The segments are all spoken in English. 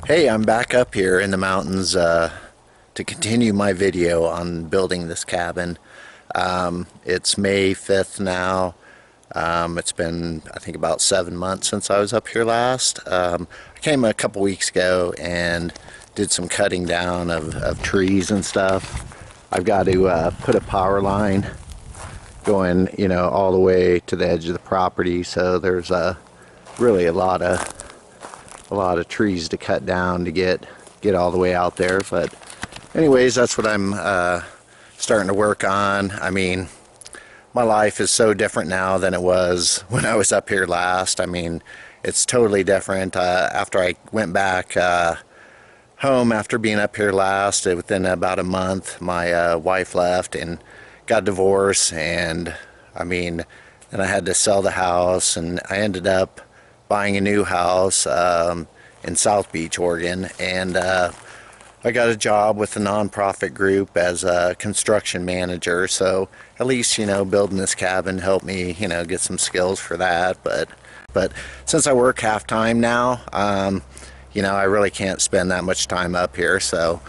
Hey, I'm back up here in the mountains to continue my video on building this cabin. It's May 5th now. It's been, I think, about 7 months since I was up here last. I came a couple weeks ago and did some cutting down of trees and stuff. I've got to put a power line going, all the way to the edge of the property, so there's really a lot of trees to cut down to get all the way out there. But anyways, that's what I'm starting to work on. I mean, my life is so different now than it was when I was up here last. I mean, it's totally different. After I went back home after being up here last, within about a month, my wife left and got divorced, and I mean, then I had to sell the house, and I ended up buying a new house in South Beach, Oregon, and I got a job with a nonprofit group as a construction manager. So at least, building this cabin helped me, get some skills for that. But since I work half-time now, I really can't spend that much time up here. So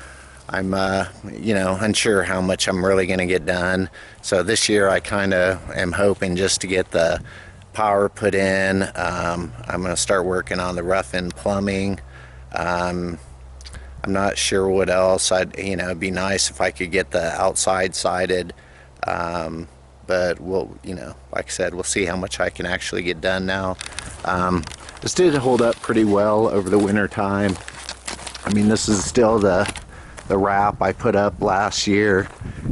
I'm, unsure how much I'm really going to get done. So this year I kind of am hoping just to get the power put in. I'm going to start working on the rough-in plumbing. I'm not sure what else. It'd be nice if I could get the outside sided. But we'll, like I said, we'll see how much I can actually get done now. This did hold up pretty well over the winter time. I mean, this is still the wrap I put up last year,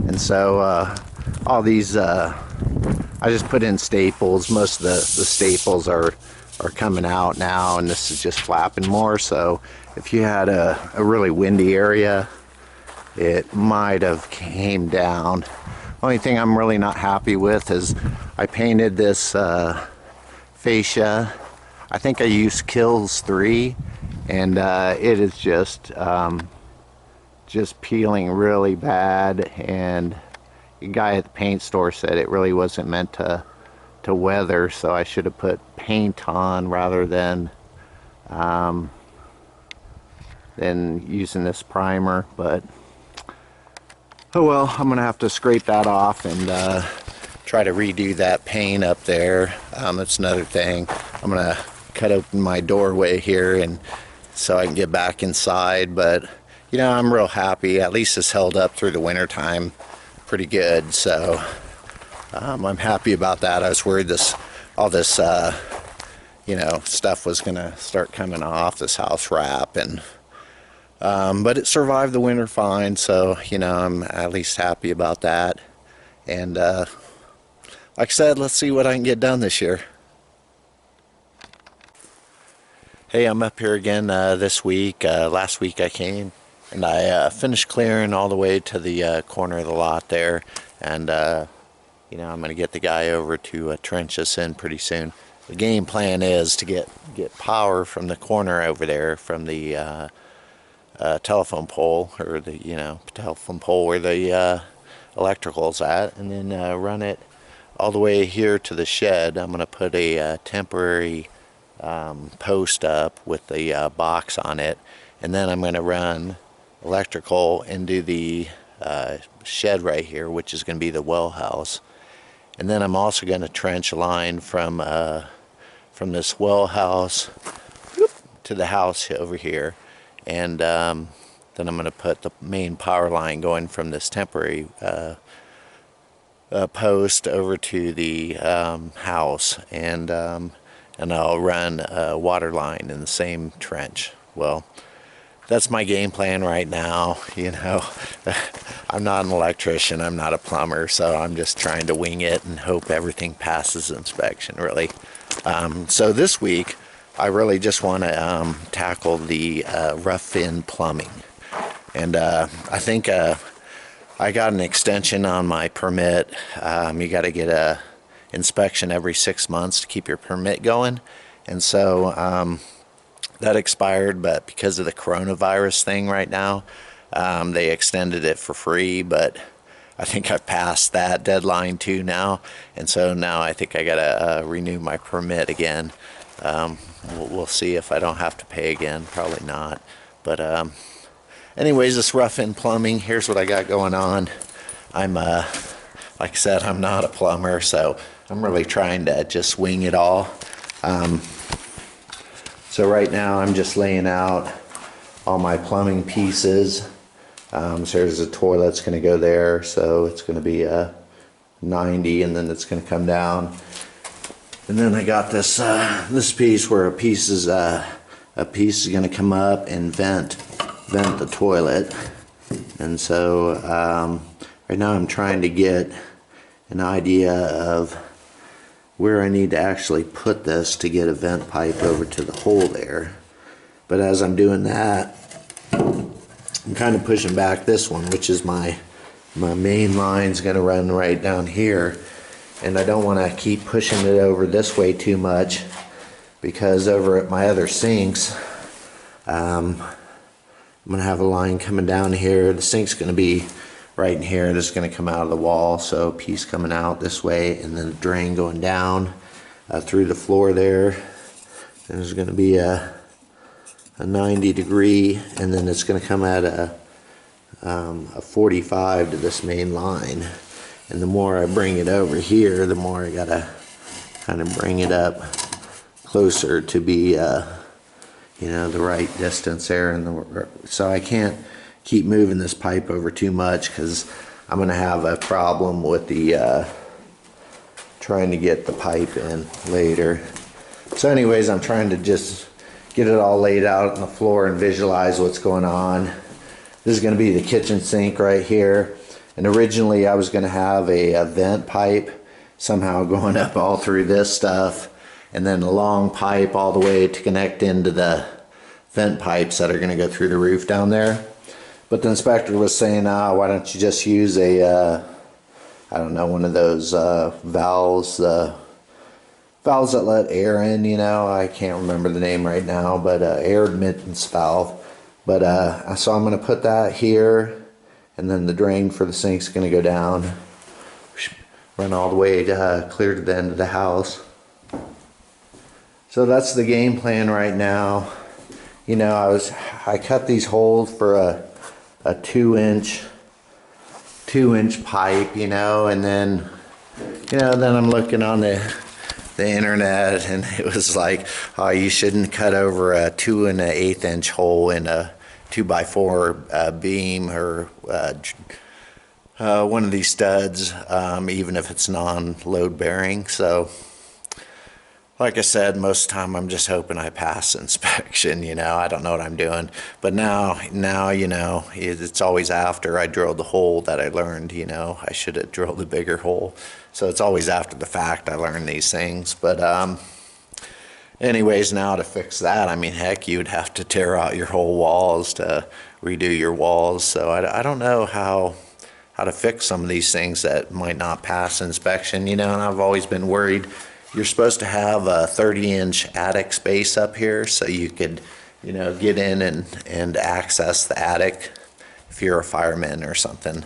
and so all these I just put in staples. Most of the staples are coming out now, and this is just flapping more. So if you had a really windy area, it might have came down. Only thing I'm really not happy with is I painted this fascia. I think I used Kills 3, and it is just peeling really bad, and the guy at the paint store said it really wasn't meant to weather, so I should have put paint on rather than using this primer. But oh well, I'm gonna have to scrape that off and try to redo that paint up there. That's another thing. I'm gonna cut open my doorway here and so I can get back inside. But I'm real happy. At least this held up through the winter time pretty good, so I'm happy about that. I was worried all this stuff was gonna start coming off, this house wrap, and but it survived the winter fine, so I'm at least happy about that. And like I said, let's see what I can get done this year. Hey, I'm up here again this week. Last week I came and I finished clearing all the way to the corner of the lot there, and I'm going to get the guy over to trench this in pretty soon. The game plan is to get power from the corner over there, from the telephone pole, or the telephone pole where the electrical's at, and then run it all the way here to the shed. I'm going to put a temporary post up with the box on it, and then I'm going to run electrical into the shed right here, which is going to be the well house. And then I'm also going to trench a line from this well house to the house over here, and then I'm going to put the main power line going from this temporary post over to the house, and I'll run a water line in the same trench. Well, that's my game plan right now. I'm not an electrician, I'm not a plumber, so I'm just trying to wing it and hope everything passes inspection, really. So this week I really just want to tackle the rough-in plumbing, and I think I got an extension on my permit. You got to get a inspection every 6 months to keep your permit going, and so that expired, but because of the coronavirus thing right now, they extended it for free. But I think I've passed that deadline too now, and so now I think I gotta renew my permit again. We'll see if I don't have to pay again. Probably not, But anyways, this rough in plumbing, here's what I got going on. I'm like I said, I'm not a plumber, so I'm really trying to just wing it all. So right now I'm just laying out all my plumbing pieces. So there's a toilet that's going to go there, so it's going to be a 90, and then it's going to come down. And then I got this this piece where a piece is going to come up and vent the toilet. And so right now I'm trying to get an idea of where I need to actually put this to get a vent pipe over to the hole there. But as I'm doing that, I'm kind of pushing back this one, which is my main line's going to run right down here. And I don't want to keep pushing it over this way too much, because over at my other sinks, I'm going to have a line coming down here. The sink's going to be right in here. This is going to come out of the wall, so a piece coming out this way, and then a drain going down through the floor there. And there's going to be a 90 degree, and then it's going to come at a 45 to this main line. And the more I bring it over here, the more I gotta kind of bring it up closer to be you know, the right distance there. And so I can't keep moving this pipe over too much, because I'm gonna have a problem with the trying to get the pipe in later. So anyways, I'm trying to just get it all laid out on the floor and visualize what's going on. This is going to be the kitchen sink right here. And originally I was going to have a vent pipe somehow going up all through this stuff, and then a long pipe all the way to connect into the vent pipes that are going to go through the roof down there. But the inspector was saying, why don't you just use a, I don't know, one of those valves, valves that let air in, you know, I can't remember the name right now, but air admittance valve. But so I'm going to put that here, and then the drain for the sink's going to go down, run all the way to clear to the end of the house. So that's the game plan right now. You know, I cut these holes for a 2-inch pipe, you know, and then, you know, then I'm looking on the internet, and it was like, oh, you shouldn't cut over a 2 1/8 inch hole in a 2x4 beam, or one of these studs, even if it's non-load bearing. So like I said, most of the time I'm just hoping I pass inspection, you know. I don't know what I'm doing. But now, you know, it's always after I drilled the hole that I learned, you know, I should have drilled a bigger hole. So it's always after the fact I learn these things. But anyways, now to fix that, I mean, heck, you'd have to tear out your whole walls to redo your walls. So I don't know how to fix some of these things that might not pass inspection, you know. And I've always been worried. You're supposed to have a 30-inch attic space up here, so you could, you know, get in and access the attic if you're a fireman or something.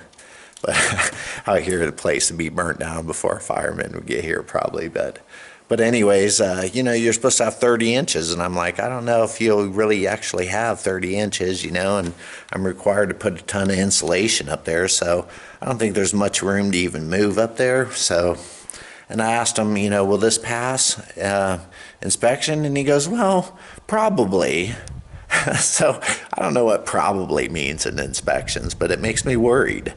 But I hear the place would be burnt down before a fireman would get here probably. But anyways, you know, you're supposed to have 30 inches, and I'm like, I don't know if you'll really actually have 30 inches, you know, and I'm required to put a ton of insulation up there, so I don't think there's much room to even move up there. So. And I asked him, you know, will this pass inspection? And he goes, well, probably. So I don't know what probably means in inspections, but it makes me worried.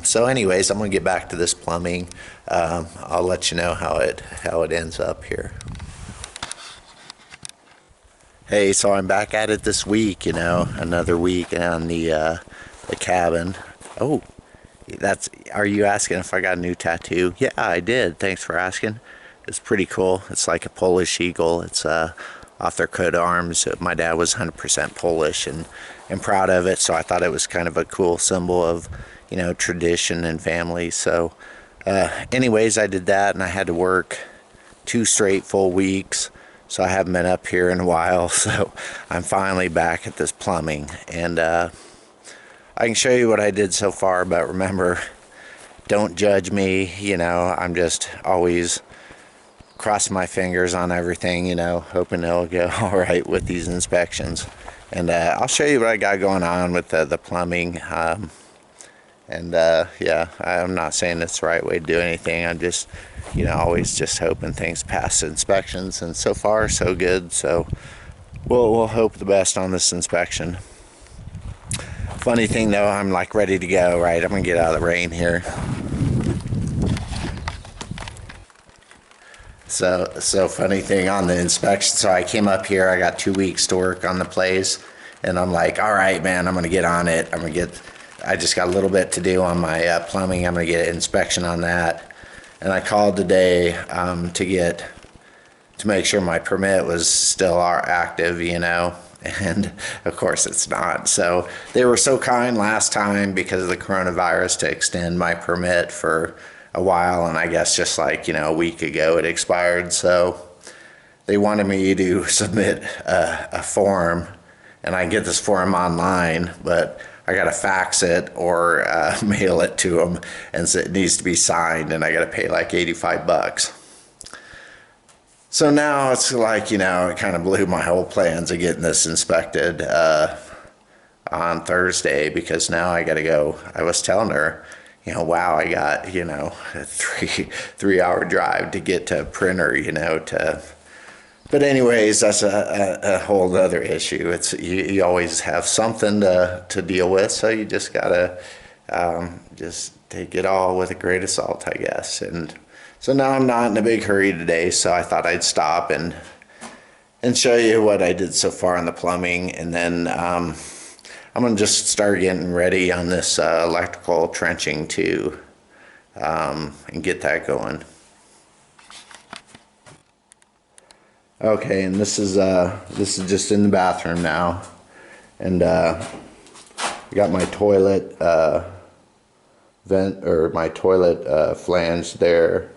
So anyways, I'm going to get back to this plumbing. I'll let you know how it ends up here. Hey, so I'm back at it this week, you know, another week on the cabin. Oh. Are you asking if I got a new tattoo? Yeah, I did. Thanks for asking. It's pretty cool. It's like a Polish eagle. It's off their coat of arms. My dad was 100% Polish and proud of it, so I thought it was kind of a cool symbol of, you know, tradition and family. So anyways, I did that, and I had to work 2 straight full weeks, so I haven't been up here in a while. So I'm finally back at this plumbing, and I can show you what I did so far, but remember, don't judge me, you know. I'm just always crossing my fingers on everything, you know, hoping it'll go all right with these inspections. And I'll show you what I got going on with the plumbing. Yeah, I'm not saying it's the right way to do anything. I'm just, you know, always just hoping things pass inspections. And so far, so good. So we'll hope the best on this inspection. Funny thing though, I'm like ready to go, right? I'm gonna get out of the rain here. So funny thing on the inspection. So I came up here, I got 2 weeks to work on the place, and I'm like, all right, man, I'm gonna get on it. I just got a little bit to do on my plumbing. I'm gonna get an inspection on that. And I called today to make sure my permit was still active, you know. And of course it's not. So they were so kind last time because of the coronavirus to extend my permit for a while, and I guess just like, you know, a week ago it expired. So they wanted me to submit a form, and I get this form online, but I gotta fax it or mail it to them, and so it needs to be signed, and I gotta pay like 85 bucks. So now it's like, you know, it kind of blew my whole plans of getting this inspected on Thursday, because now I got to go. I was telling her, you know, wow, I got, you know, a three-hour drive to get to a printer, you know, but anyways, that's a whole other issue. It's you always have something to deal with, so you just gotta just take it all with a grain of salt, I guess. And so now I'm not in a big hurry today, so I thought I'd stop and show you what I did so far on the plumbing, and then I'm gonna just start getting ready on this electrical trenching too, and get that going. Okay, and this is just in the bathroom now, and I got my toilet vent, or my toilet flange there.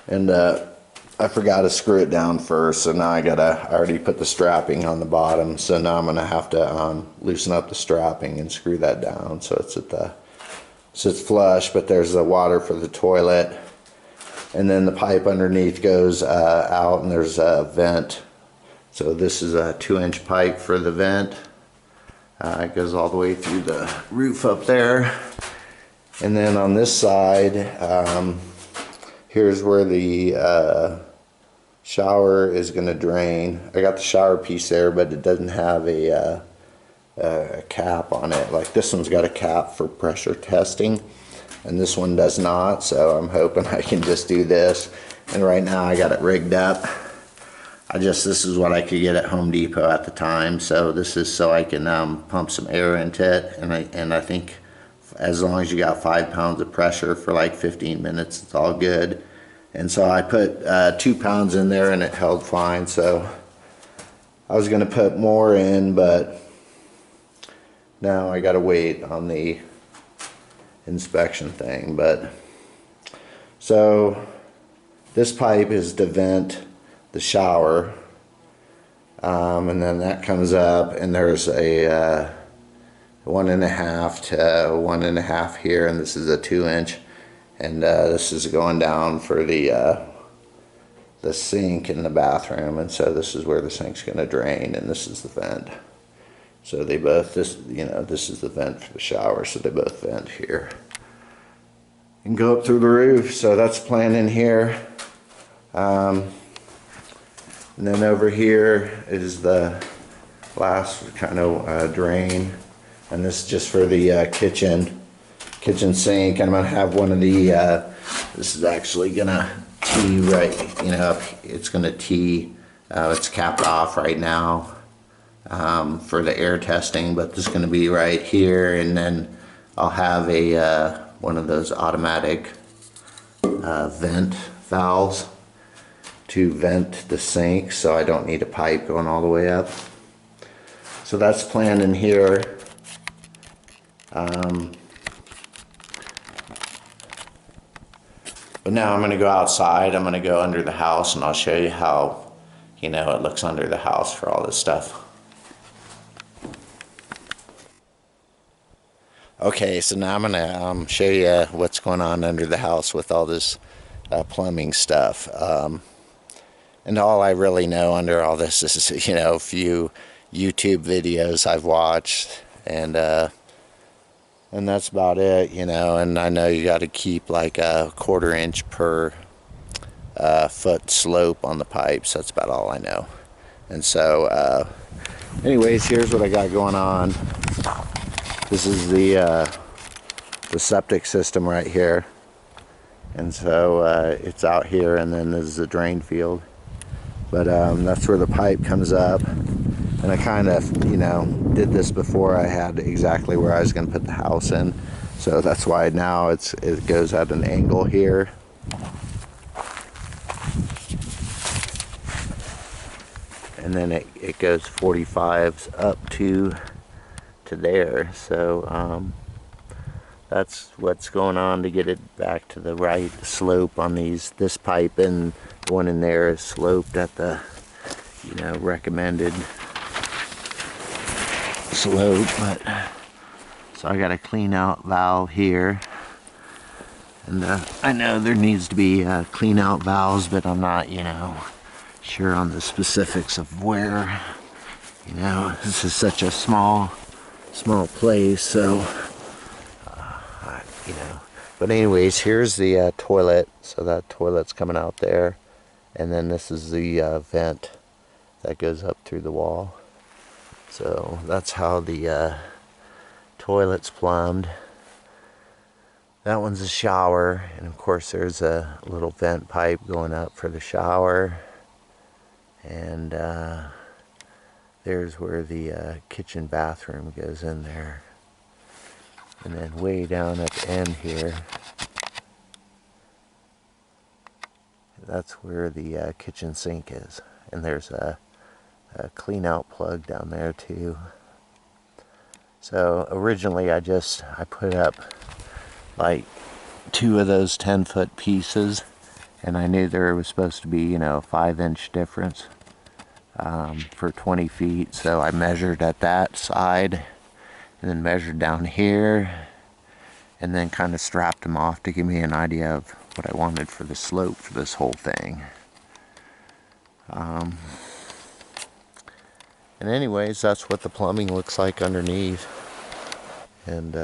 And I forgot to screw it down first, so now I already put the strapping on the bottom, so now I'm gonna have to loosen up the strapping and screw that down so it's flush. But there's the water for the toilet, and then the pipe underneath goes out, and there's a vent. So this is a 2-inch pipe for the vent. It goes all the way through the roof up there, and then on this side, here's where the shower is going to drain. I got the shower piece there, but it doesn't have a cap on it. Like this one's got a cap for pressure testing, and this one does not. So I'm hoping I can just do this. And right now I got it rigged up. This is what I could get at Home Depot at the time. So this is so I can pump some air into it, and I think as long as you got 5 pounds of pressure for like 15 minutes, it's all good. And so I put 2 pounds in there, and it held fine. So I was going to put more in, but now I got to wait on the inspection thing. But so this pipe is to vent the shower, and then that comes up, and there's a 1.5 to 1.5 here, and this is a 2-inch, and this is going down for the sink in the bathroom. And so this is where the sink's going to drain, and this is the vent. So they both, this is the vent for the shower, so they both vent here and go up through the roof. So that's the plan in here. And then over here is the last kind of drain. And this is just for the kitchen sink. I'm gonna have one of the this is actually gonna tee right, you know, it's gonna tee, it's capped off right now for the air testing, but this is gonna be right here. And then I'll have a one of those automatic vent valves to vent the sink, so I don't need a pipe going all the way up. So that's planned in here. But now I'm going to go outside. I'm going to go under the house, and I'll show you how, you know, it looks under the house for all this stuff. Okay, so now I'm going to show you what's going on under the house with all this plumbing stuff. And all I really know under all this is, you know, a few YouTube videos I've watched, and that's about it, you know. And I know you got to keep like a 1/4 inch per foot slope on the pipes. That's about all I know. And so anyways, here's what I got going on. This is the septic system right here, and so it's out here, and then this is a drain field. But that's where the pipe comes up, and I kind of, you know, did this before I had exactly where I was going to put the house in, so that's why now it goes at an angle here. And then it goes 45s up to there, so that's what's going on to get it back to the right slope on this pipe, and the one in there is sloped at the, you know, recommended slope. But so I got a clean out valve here, and I know there needs to be clean out valves, but I'm not, you know, sure on the specifics of where, you know, this is such a small place, so you know. But anyways, here's the toilet. So that toilet's coming out there, and then this is the vent that goes up through the wall. So that's how the toilet's plumbed. That one's a shower, and of course there's a little vent pipe going up for the shower, and there's where the kitchen bathroom goes in there. And then way down at the end here, that's where the kitchen sink is. And there's a clean out plug down there too. So originally I put up like 2 of those 10-foot pieces, and I knew there was supposed to be, you know, a 5-inch difference for 20 feet. So I measured at that side, and then measured down here, and then kind of strapped them off to give me an idea of what I wanted for the slope for this whole thing. And anyways, that's what the plumbing looks like underneath. And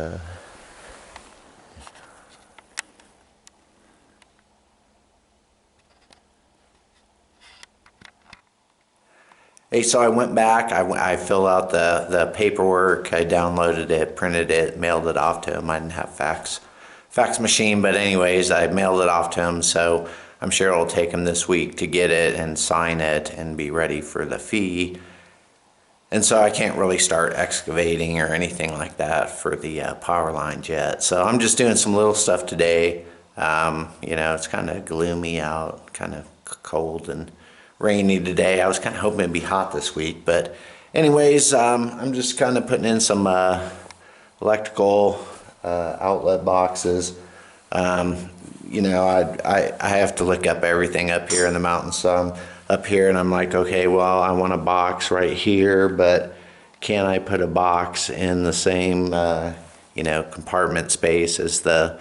hey, so I went back, I filled out the paperwork, I downloaded it, printed it, mailed it off to him. I didn't have fax machine, but anyways, I mailed it off to him, so I'm sure it'll take him this week to get it and sign it and be ready for the fee. And so I can't really start excavating or anything like that for the power lines yet. So I'm just doing some little stuff today. You know, it's kind of gloomy out, kind of cold and rainy today. I was kind of hoping it'd be hot this week, but anyways, I'm just kind of putting in some electrical outlet boxes. You know, I have to look up everything up here in the mountains, so I'm up here and I'm like, okay, well, I want a box right here, but can I put a box in the same you know, compartment space as the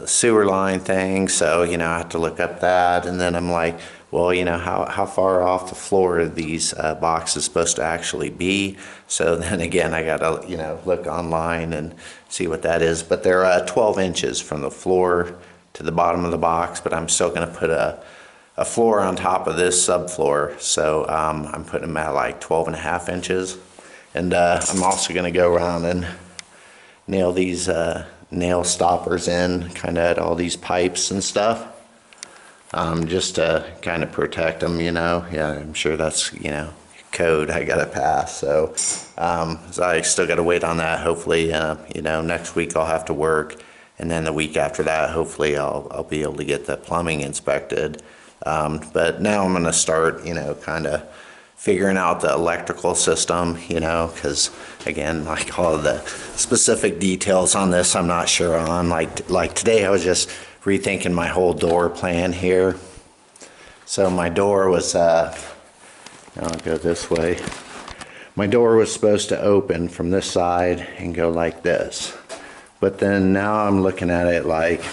sewer line thing? So, you know, I have to look up that, and then I'm like, well, you know, how far off the floor are these boxes supposed to actually be? So then again, I gotta, you know, look online and see what that is. But they're 12 inches from the floor to the bottom of the box, but I'm still gonna put a floor on top of this subfloor. So I'm putting them at like 12.5 inches. And I'm also gonna go around and nail these nail stoppers in kind of at all these pipes and stuff. Just to kind of protect them, you know. Yeah, I'm sure that's, you know, code I gotta pass. So, so I still gotta wait on that. Hopefully, you know, next week I'll have to work, and then the week after that, hopefully I'll be able to get the plumbing inspected. But now I'm gonna start, you know, kind of figuring out the electrical system, you know, because again, like all of the specific details on this, I'm not sure on. Like today, I was just rethinking my whole door plan here. So my door was, I'll go this way. My door was supposed to open from this side and go like this. But then now I'm looking at it like,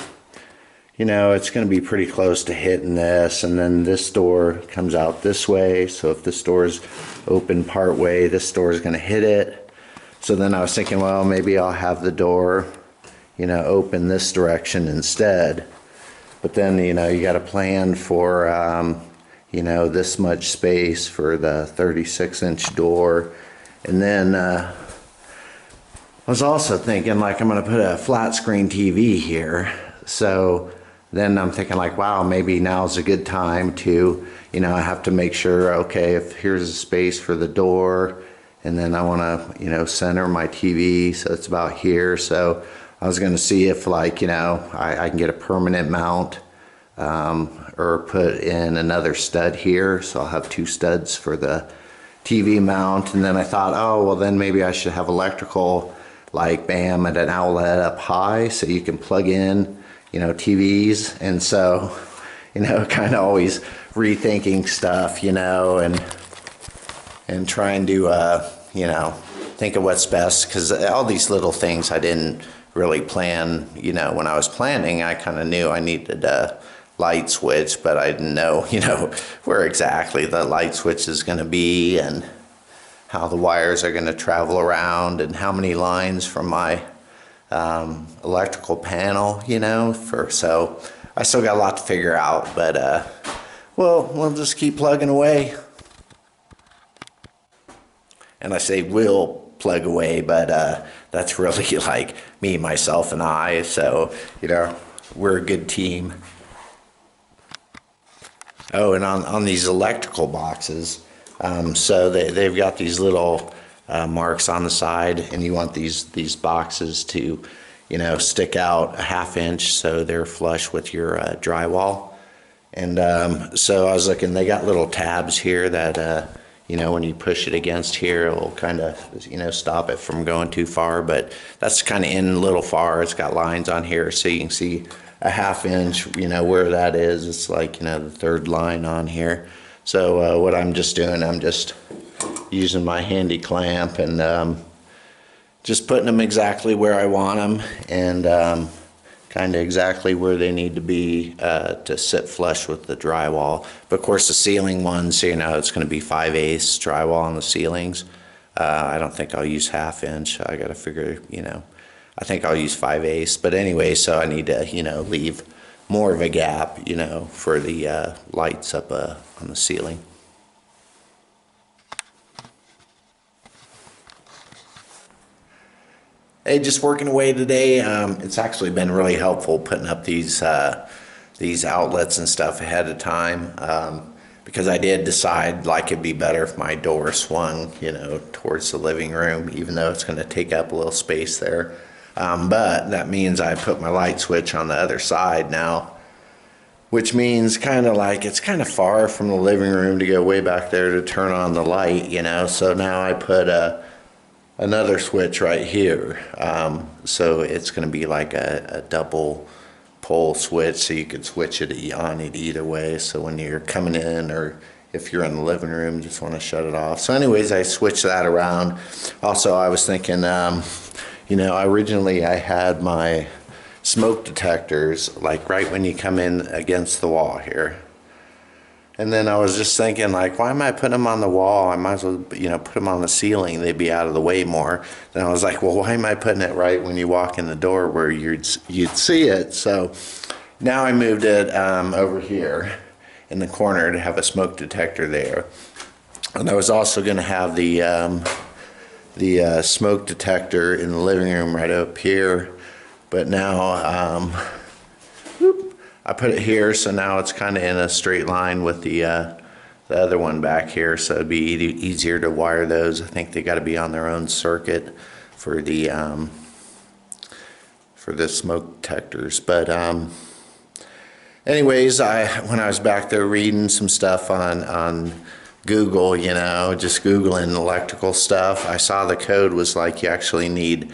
you know, it's going to be pretty close to hitting this, and then this door comes out this way, so if this door's open part way, this door is going to hit it. So then I was thinking, well, maybe I'll have the door, you know, open this direction instead. But then, you know, you got to plan for, you know, this much space for the 36-inch door. And then I was also thinking, like, I'm going to put a flat screen TV here. So then I'm thinking, like, wow, maybe now's a good time to, you know, I have to make sure, okay, if here's a space for the door, and then I want to, you know, center my TV, so it's about here. So I was going to see if, like, you know, I can get a permanent mount, or put in another stud here. So I'll have 2 studs for the TV mount. And then I thought, oh, well, then maybe I should have electrical, like, bam, at an outlet up high, so you can plug in, you know, TVs. And so, you know, kind of always rethinking stuff, you know, and trying to, you know, think of what's best, because all these little things I didn't really plan. You know, when I was planning, I kind of knew I needed a light switch, but I didn't know, you know, where exactly the light switch is going to be, and how the wires are going to travel around, and how many lines from my electrical panel, you know, so I still got a lot to figure out, but well, we'll just keep plugging away. And I say we'll plug away, but that's really like me, myself, and I, so, you know, we're a good team. Oh, and on these electrical boxes, so they've got these little marks on the side, and you want these boxes to, you know, stick out a 1/2 inch so they're flush with your drywall. And so I was looking, they got little tabs here that, you know, when you push it against here, it will kind of, you know, stop it from going too far, but that's kind of in a little far. It's got lines on here, so you can see a 1/2 inch, you know, where that is. It's like, you know, the 3rd line on here. So what I'm just doing, I'm just using my handy clamp and just putting them exactly where I want them, and kind of exactly where they need to be to sit flush with the drywall. But of course the ceiling ones, you know, it's going to be 5/8 drywall on the ceilings. I don't think I'll use 1/2 inch. I got to figure, you know, I think I'll use 5/8. But anyway, so I need to, you know, leave more of a gap, you know, for the lights up on the ceiling. Hey, just working away today. It's actually been really helpful putting up these outlets and stuff ahead of time, because I did decide, like, it'd be better if my door swung, you know, towards the living room, even though it's going to take up a little space there. But that means I put my light switch on the other side now, which means kind of like it's kind of far from the living room to go way back there to turn on the light, you know. So now I put another switch right here, so it's going to be like a double pole switch, so you could switch it on it either way. So when you're coming in, or if you're in the living room, just want to shut it off. So anyways, I switched that around. Also, I was thinking, you know, originally I had my smoke detectors like right when you come in against the wall here. And then I was just thinking, like, why am I putting them on the wall? I might as well, you know, put them on the ceiling. They'd be out of the way more. Then I was like, well, why am I putting it right when you walk in the door where you'd see it? So now I moved it over here in the corner to have a smoke detector there. And I was also going to have the smoke detector in the living room right up here. But now I put it here, so now it's kind of in a straight line with the other one back here, so it'd be easier to wire those. I think they got to be on their own circuit for the smoke detectors. But anyways, when I was back there reading some stuff on Google, you know, just Googling electrical stuff, I saw the code was like you actually need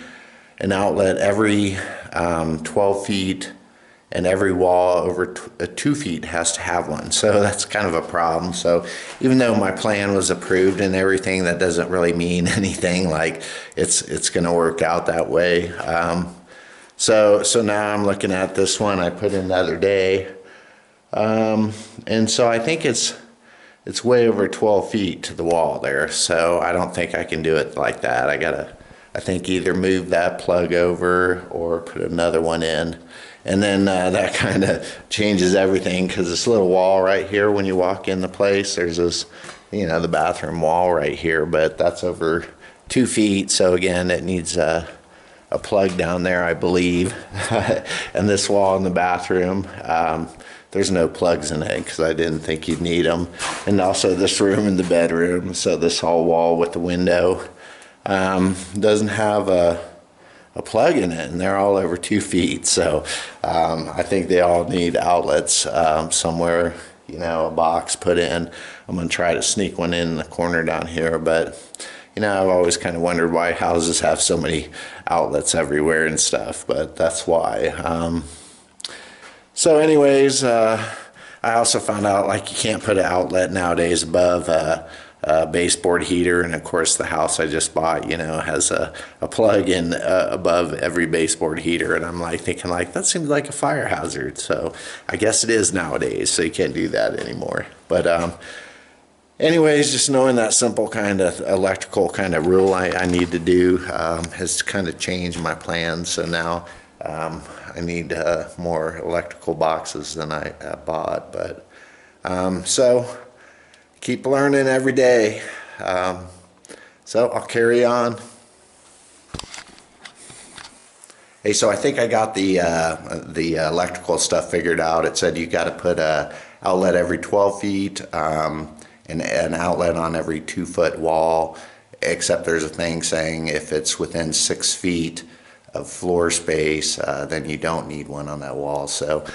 an outlet every 12 feet, and every wall over 2 feet has to have one. So that's kind of a problem. So even though my plan was approved and everything, that doesn't really mean anything. Like it's going to work out that way. So now I'm looking at this one I put in the other day. And so I think it's way over 12 feet to the wall there. So I don't think I can do it like that. I think either move that plug over or put another one in. And then that kind of changes everything, because this little wall right here, when you walk in the place, there's this, the bathroom wall right here, but that's over 2 feet. So again, it needs a plug down there, I believe. And this wall in the bathroom, there's no plugs in it because I didn't think you'd need them. And also this room in the bedroom, so this whole wall with the window doesn't have a plug in it, and they're all over 2 feet. So I think they all need outlets somewhere, a box put in. I'm going to try to sneak one in the corner down here, but I've always kind of wondered why houses have so many outlets everywhere and stuff, but that's why. So anyways, I also found out like you can't put an outlet nowadays above a baseboard heater, and of course the house I just bought, has a plug in above every baseboard heater, and I'm like thinking like that seems like a fire hazard. So I guess it is nowadays, so you can't do that anymore. But anyways, just knowing that simple kind of electrical kind of rule I need to do has kind of changed my plans. So now I need more electrical boxes than I bought. But so keep learning every day. So I'll carry on. Hey, so I think I got the electrical stuff figured out. It said you got to put a outlet every 12 feet and an outlet on every 2-foot wall, except there's a thing saying if it's within 6 feet of floor space, then you don't need one on that wall. So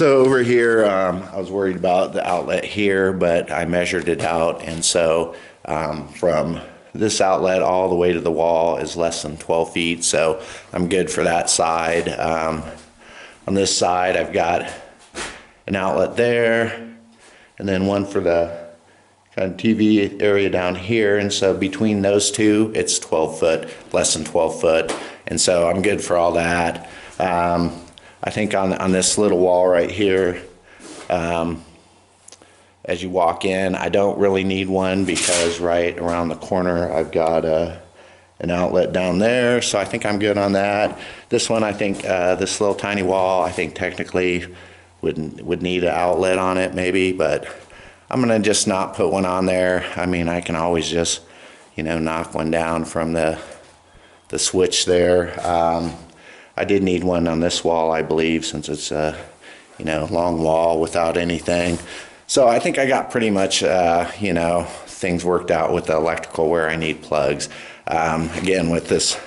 over here, I was worried about the outlet here, but I measured it out, and so from this outlet all the way to the wall is less than 12 feet, so I'm good for that side. On this side, I've got an outlet there, and then one for the kind of TV area down here, and so between those two, it's 12 foot, less than 12 foot, and so I'm good for all that. I think on this little wall right here, as you walk in, I don't really need one because right around the corner I've got an outlet down there, so I think I'm good on that. This one, I think this little tiny wall, I think technically would need an outlet on it maybe, but I'm gonna just not put one on there. I mean, I can always just knock one down from the switch there. I did need one on this wall, I believe, since it's a long wall without anything. So I think I got pretty much things worked out with the electrical where I need plugs. Again, with this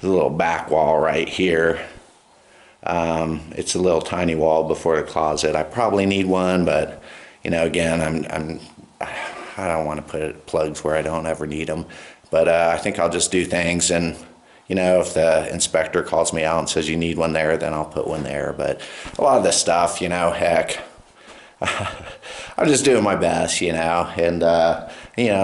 little back wall right here, it's a little tiny wall before the closet. I probably need one, but again, I don't want to put plugs where I don't ever need them. But I think I'll just do things, and if the inspector calls me out and says you need one there, then I'll put one there. But a lot of this stuff, heck, I'm just doing my best, and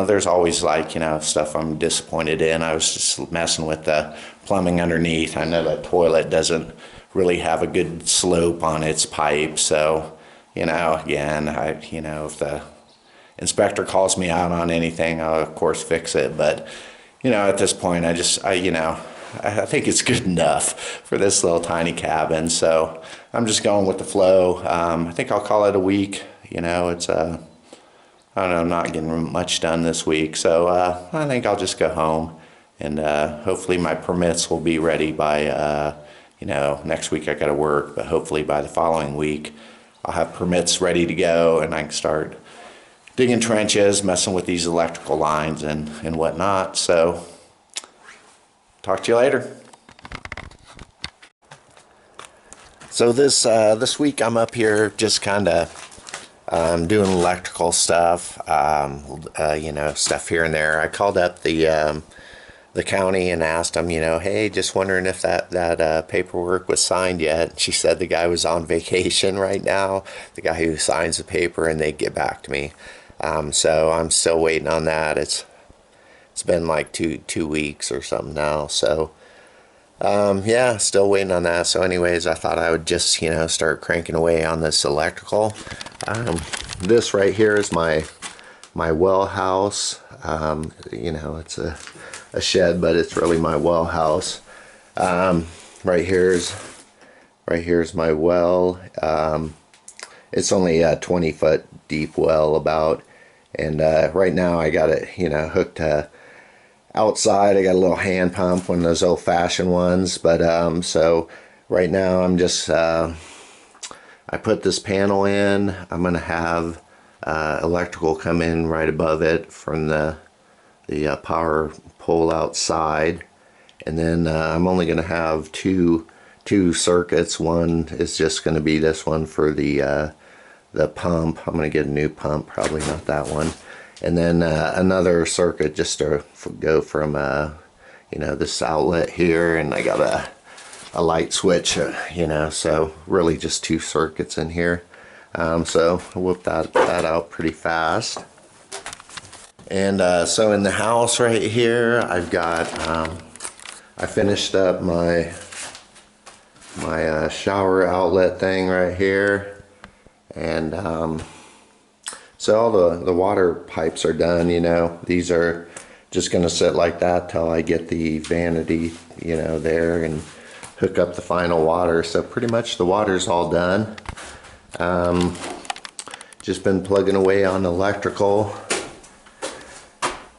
there's always like, stuff I'm disappointed in. I was just messing with the plumbing underneath. I know the toilet doesn't really have a good slope on its pipe, so, again, if the inspector calls me out on anything, I'll of course fix it. But, at this point, I think it's good enough for this little tiny cabin, so I'm just going with the flow. I think I'll call it a week. It's I don't know, I'm not getting much done this week, so I think I'll just go home, and hopefully my permits will be ready by next week. I got to work, but hopefully by the following week I'll have permits ready to go, and I can start digging trenches, messing with these electrical lines and whatnot. So talk to you later. So this week I'm up here just kind of doing electrical stuff, stuff here and there. I called up the county and asked them, hey, just wondering if that paperwork was signed yet. She said the guy was on vacation right now, the guy who signs the paper, and they'd get back to me. So I'm still waiting on that. It's been like two weeks or something now, so Yeah, still waiting on that. So anyways, I thought I would just, start cranking away on this electrical. This right here is my well house. It's a shed, but it's really my well house. Right here's my well. It's only a 20-foot deep well about, and right now I got it, hooked to outside. I got a little hand pump, one of those old-fashioned ones, but so right now I'm just I put this panel in. I'm gonna have electrical come in right above it from the power pole outside, and then I'm only gonna have two circuits. One is just gonna be this one for the pump. I'm gonna get a new pump, probably not that one. And then another circuit just to go from this outlet here, and I got a light switch, so really just two circuits in here. So I whipped that out pretty fast. And so in the house right here, I've got I finished up my shower outlet thing right here, and so all the water pipes are done. These are just gonna sit like that till I get the vanity there and hook up the final water. So pretty much the water's all done. Just been plugging away on electrical.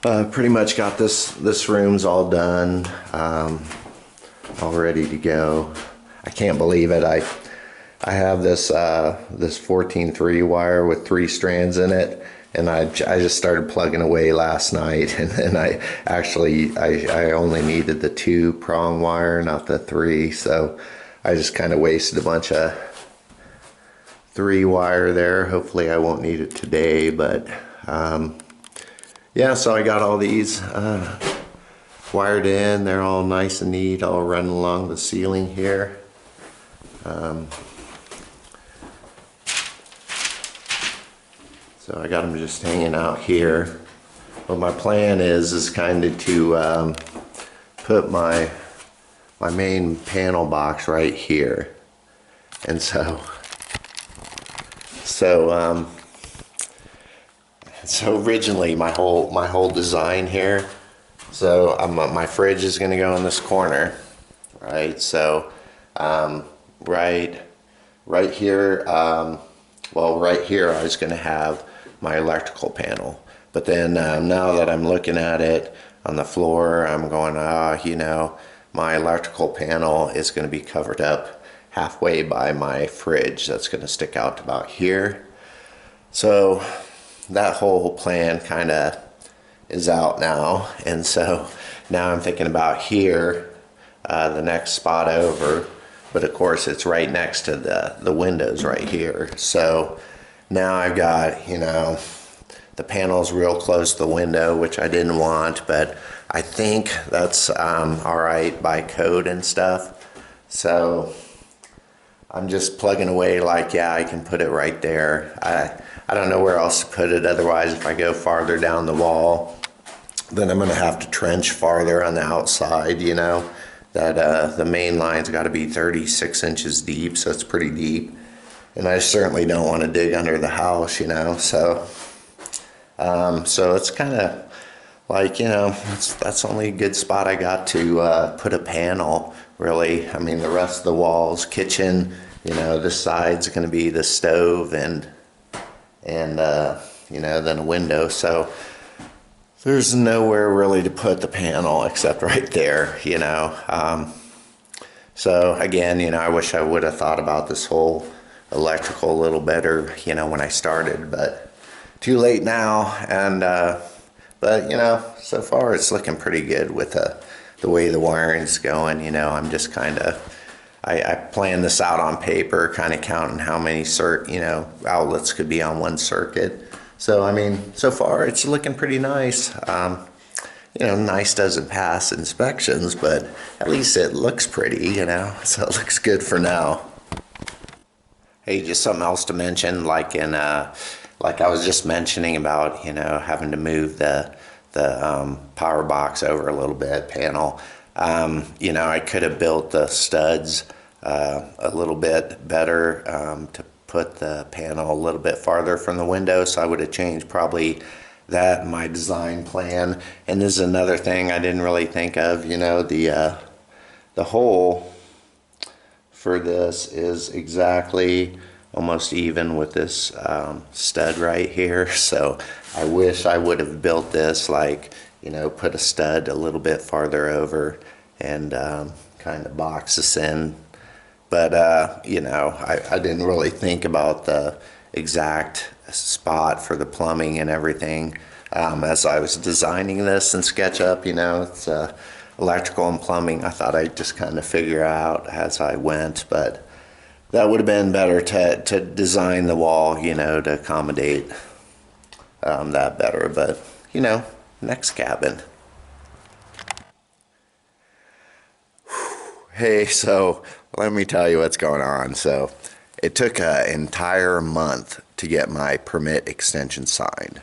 Pretty much got this room's all done, all ready to go. I can't believe it. I have this 14-3 wire with 3 strands in it, and I just started plugging away last night, and then I only needed the 2-prong wire, not the 3, so I just kind of wasted a bunch of 3 wire there. Hopefully I won't need it today, but yeah, so I got all these wired in. They're all nice and neat, all running along the ceiling here. So I got them just hanging out here. But my plan is kind of to put my main panel box right here, and so originally my whole design here. So my fridge is going to go in this corner, right? So right here. Well, right here I was going to have my electrical panel, but then now that I'm looking at it on the floor, I'm going, my electrical panel is going to be covered up halfway by my fridge that's going to stick out to about here. So that whole plan kind of is out now, and so now I'm thinking about here, the next spot over, but of course it's right next to the windows right here. So now I've got, the panel's real close to the window, which I didn't want, but I think that's all right by code and stuff. So I'm just plugging away like, yeah, I can put it right there. I don't know where else to put it. Otherwise, if I go farther down the wall, then I'm going to have to trench farther on the outside, that the main line's got to be 36 inches deep, so it's pretty deep. And I certainly don't want to dig under the house, so it's kind of like, that's only a good spot I got to put a panel, really. I mean, the rest of the walls, kitchen, this side's going to be the stove and then a window. So there's nowhere really to put the panel except right there, So again, I wish I would have thought about this whole electrical a little better, when I started, but too late now. And but so far it's looking pretty good with the way the wiring's going. I'm just kind of, I planned this out on paper, kind of counting how many outlets could be on one circuit. So I mean, so far it's looking pretty nice. Nice doesn't pass inspections, but at least it looks pretty, so it looks good for now. Hey, just something else to mention, like I was just mentioning about, having to move the power box over a little bit, panel. You know, I could have built the studs a little bit better to put the panel a little bit farther from the window, so I would have changed probably that in my design plan. And this is another thing I didn't really think of, you know, the hole for this is exactly almost even with this stud right here. So I wish I would have built this, like, you know, put a stud a little bit farther over and kind of box this in. But you know, I didn't really think about the exact spot for the plumbing and everything as I was designing this in SketchUp. You know, it's electrical and plumbing, I thought I'd just kind of figure out as I went, but that would have been better to design the wall, you know, to accommodate that better. But, you know, next cabin. Hey, so let me tell you what's going on. So it took an entire month to get my permit extension signed.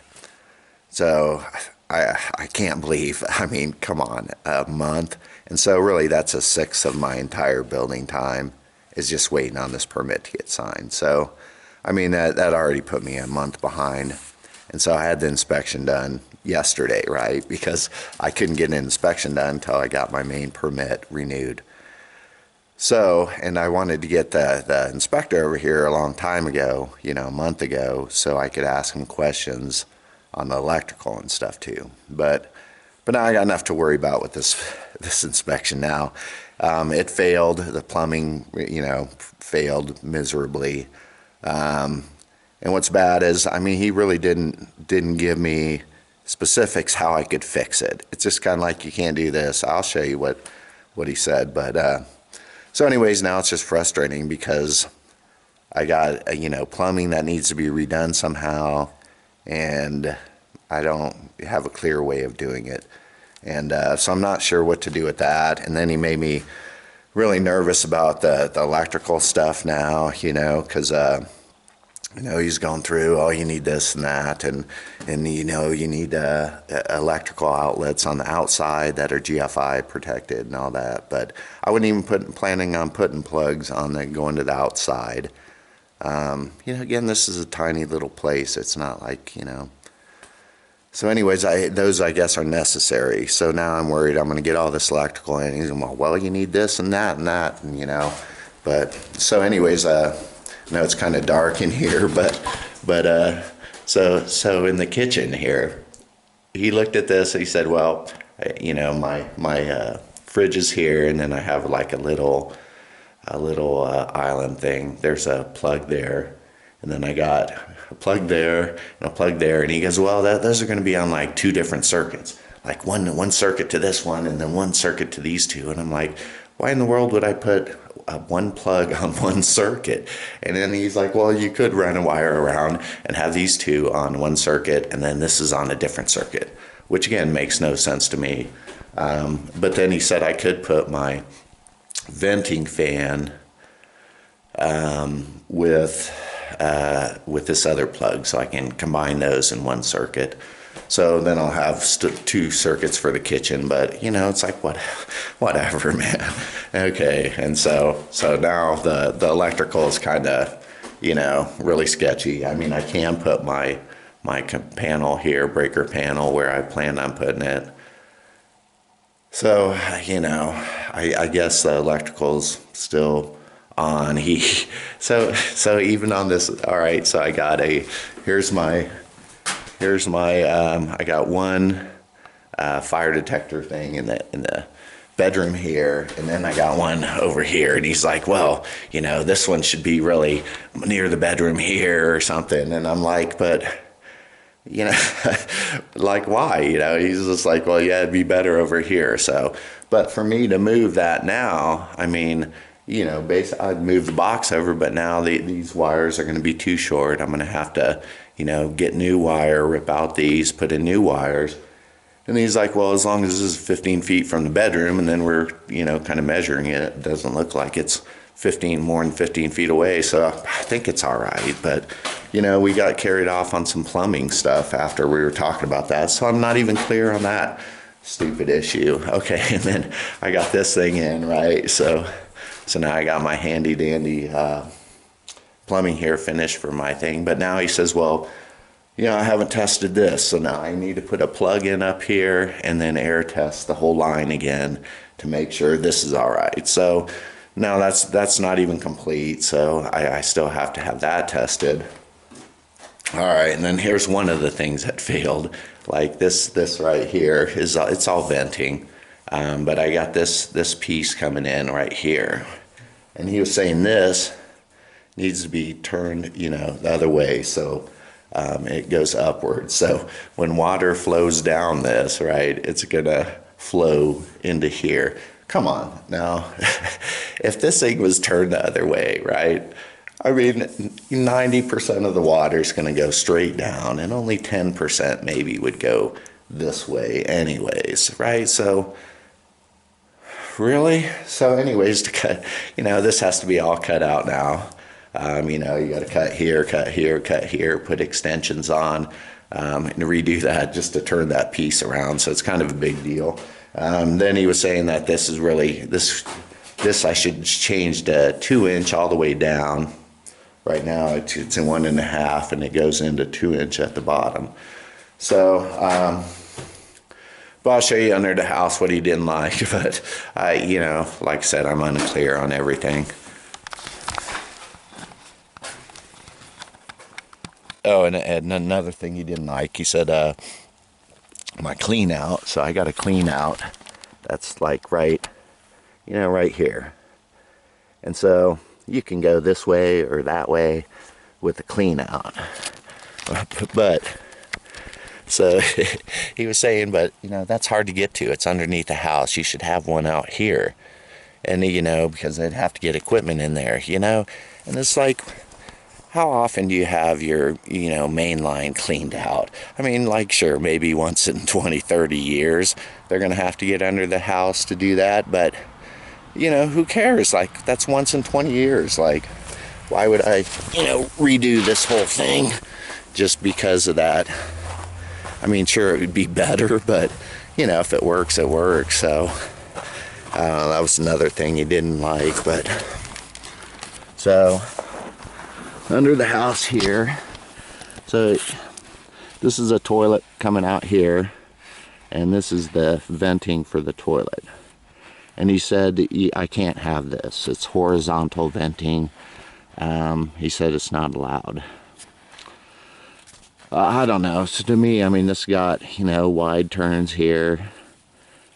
So I can't believe, I mean, come on, a month. And so really that's a sixth of my entire building time is just waiting on this permit to get signed. So, I mean, that already put me a month behind. And so I had the inspection done yesterday, right? Because I couldn't get an inspection done until I got my main permit renewed. So, and I wanted to get the inspector over here a long time ago, you know, a month ago, so I could ask him questions on the electrical and stuff too. But now I got enough to worry about with this inspection now. It failed. The plumbing, you know, failed miserably. And what's bad is, I mean, he really didn't give me specifics how I could fix it. It's just kind of like, you can't do this. I'll show you what he said. But so anyways, now it's just frustrating because I got you know, plumbing that needs to be redone somehow, and I don't have a clear way of doing it. And so I'm not sure what to do with that. And then he made me really nervous about the electrical stuff now, you know, because you know, he's going through, oh, you need this and that, and you know, you need electrical outlets on the outside that are GFI protected and all that. But I wasn't even planning on putting plugs on that going to the outside. You know, again, this is a tiny little place. It's not like, you know. So anyways, those I guess are necessary. So now I'm worried I'm going to get all this electrical in. He's going, well, you need this and that, and you know. But so anyways, I know it's kind of dark in here, but so in the kitchen here, he looked at this and he said, well, you know, my fridge is here, and then I have like a little island thing. There's a plug there, and then I got a plug there and a plug there. And he goes, well, those are going to be on like two different circuits, like one circuit to this one and then one circuit to these two. And I'm like, why in the world would I put one plug on one circuit? And then he's like, well, you could run a wire around and have these two on one circuit, and then this is on a different circuit, which again makes no sense to me. But then he said I could put my venting fan with this other plug, so I can combine those in one circuit. So then I'll have two circuits for the kitchen. But you know, it's like whatever, man. Okay, and so now the electrical is kind of, you know, really sketchy. I mean, I can put my panel here, breaker panel, where I planned on putting it. So, you know, I guess the electrical's still on. So even on this, all right, so I got here's my I got one fire detector thing in the bedroom here, and then I got one over here. And he's like, well, you know, this one should be really near the bedroom here or something. And I'm like, but you know, like, why? You know, he's just like, well, yeah, it'd be better over here. So, but for me to move that now, I mean, you know, basically I'd move the box over, but now these wires are going to be too short. I'm going to have to, you know, get new wire, rip out these, put in new wires. And he's like, well, as long as this is 15 feet from the bedroom, and then we're, you know, kind of measuring it, it doesn't look like it's more than 15 feet away. So I think it's all right. But, you know, we got carried off on some plumbing stuff after we were talking about that. So I'm not even clear on that. stupid issue. Okay, and then I got this thing in, right? So now I got my handy dandy plumbing here finished for my thing. But now he says, well, you know, I haven't tested this, so now I need to put a plug in up here and then air test the whole line again to make sure this is all right. So now that's not even complete, so I still have to have that tested. All right, and then here's one of the things that failed. Like this right here is it's all venting, but I got this piece coming in right here, and he was saying this needs to be turned, you know, the other way, so it goes upward. So when water flows down this, right, it's gonna flow into here. Come on now, if this thing was turned the other way, right? I mean, 90% of the water is going to go straight down, and only 10% maybe would go this way anyways, right? So, really? So anyways, to cut, you know, this has to be all cut out now. You know, you got to cut here, cut here, cut here, put extensions on, and redo that just to turn that piece around. So it's kind of a big deal. Then he was saying that this is really, this I should change to 2-inch all the way down. Right now it's in 1.5, and it goes into 2-inch at the bottom. So, but I'll show you under the house what he didn't like. But you know, like I said, I'm unclear on everything. Oh, and another thing he didn't like, he said, my clean out. So I got a clean out that's like right, you know, right here. And so you can go this way or that way with the clean out. But so he was saying, but you know, that's hard to get to. It's underneath the house. You should have one out here. And you know, because they'd have to get equipment in there, you know. And it's like, how often do you have your, you know, main line cleaned out? I mean, like, sure, maybe once in 20, 30 years, they're going to have to get under the house to do that. But, you know, who cares? Like, that's once in 20 years. Like, why would I, you know, redo this whole thing just because of that? I mean, sure, it would be better, but, you know, if it works, it works. So, that was another thing he didn't like. But, so under the house here, so this is a toilet coming out here, and this is the venting for the toilet. And he said, I can't have this, it's horizontal venting. He said it's not allowed. I don't know. So to me, I mean, this got, you know, wide turns here,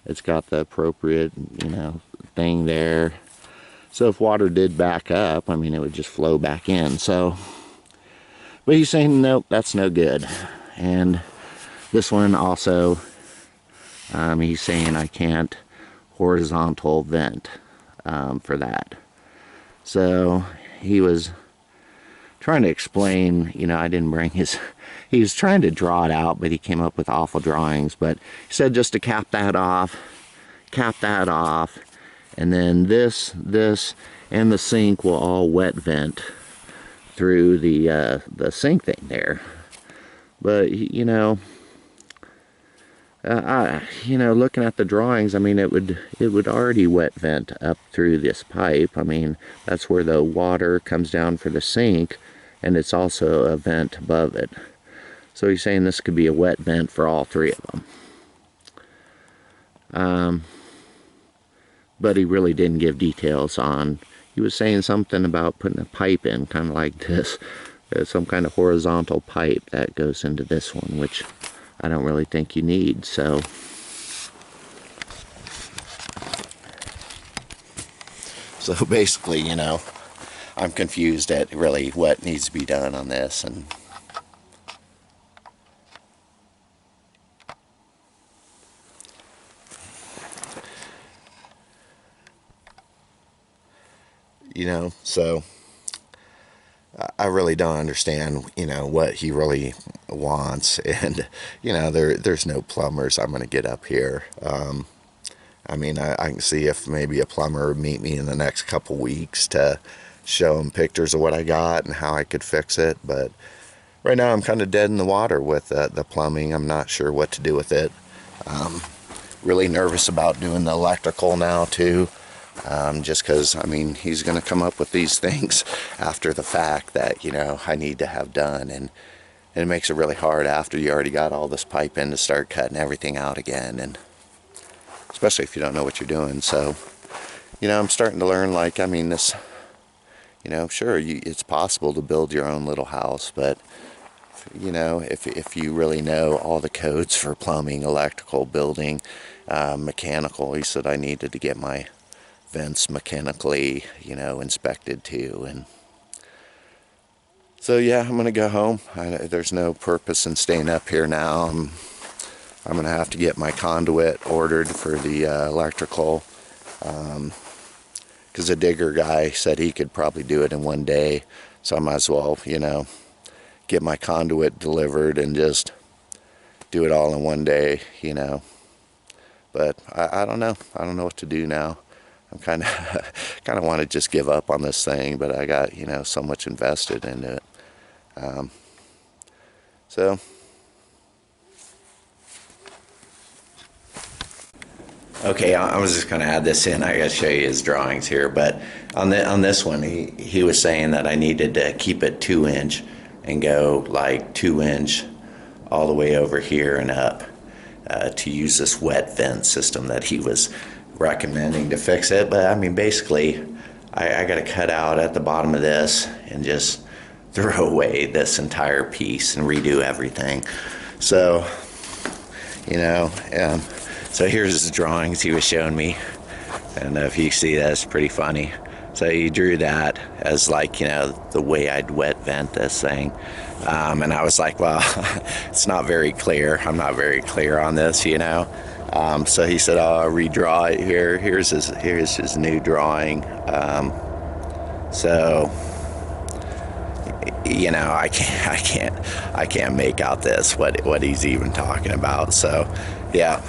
it's got the appropriate, you know, thing there. So if water did back up, I mean, it would just flow back in. So, but he's saying, nope, that's no good. And this one also, he's saying I can't horizontal vent for that. So he was trying to explain, you know, I didn't bring his, he was trying to draw it out, but he came up with awful drawings. But he said just to cap that off, and then this, and the sink will all wet vent through the sink thing there. But you know, you know, looking at the drawings, I mean, it would already wet vent up through this pipe. I mean, that's where the water comes down for the sink, and it's also a vent above it. So he's saying this could be a wet vent for all three of them. But he really didn't give details on, he was saying something about putting a pipe in, kind of like this. There's some kind of horizontal pipe that goes into this one, which I don't really think you need. So basically, you know, I'm confused at really what needs to be done on this. And you know, so I really don't understand, you know, what he really wants. And, you know, there's no plumbers I'm going to get up here. I mean, I can see if maybe a plumber would meet me in the next couple weeks to show him pictures of what I got and how I could fix it. But right now I'm kind of dead in the water with the plumbing. I'm not sure what to do with it. really nervous about doing the electrical now too. Just because, I mean, he's going to come up with these things after the fact that, you know, I need to have done, and it makes it really hard after you already got all this pipe in to start cutting everything out again, and especially if you don't know what you're doing. So, you know, I'm starting to learn, like, I mean, this, you know, sure, it's possible to build your own little house, but, you know, if you really know all the codes for plumbing, electrical, building, mechanical, he said I needed to get my vents mechanically, you know, inspected too. And so yeah, I'm gonna go home. There's no purpose in staying up here now. I'm gonna have to get my conduit ordered for the electrical, because the digger guy said he could probably do it in one day, so I might as well, you know, get my conduit delivered and just do it all in one day, you know. But I don't know. I don't know what to do now. I'm kind of want to just give up on this thing, but I got, you know, so much invested into it. So okay, I was just going to add this in. I got to show you his drawings here, but on this one, he was saying that I needed to keep it 2-inch and go like 2-inch all the way over here and up, to use this wet vent system that he was recommending to fix it. But I mean, basically, I got to cut out at the bottom of this and just throw away this entire piece and redo everything. So, you know, so here's his drawings he was showing me, and if you see that, it's pretty funny. So he drew that as, like, you know, the way I'd wet vent this thing. And I was like, well, it's not very clear. I'm not very clear on this, you know. So he said, oh, I'll redraw it here. Here's his new drawing. So, you know, I can't make out this, what he's even talking about. So, yeah.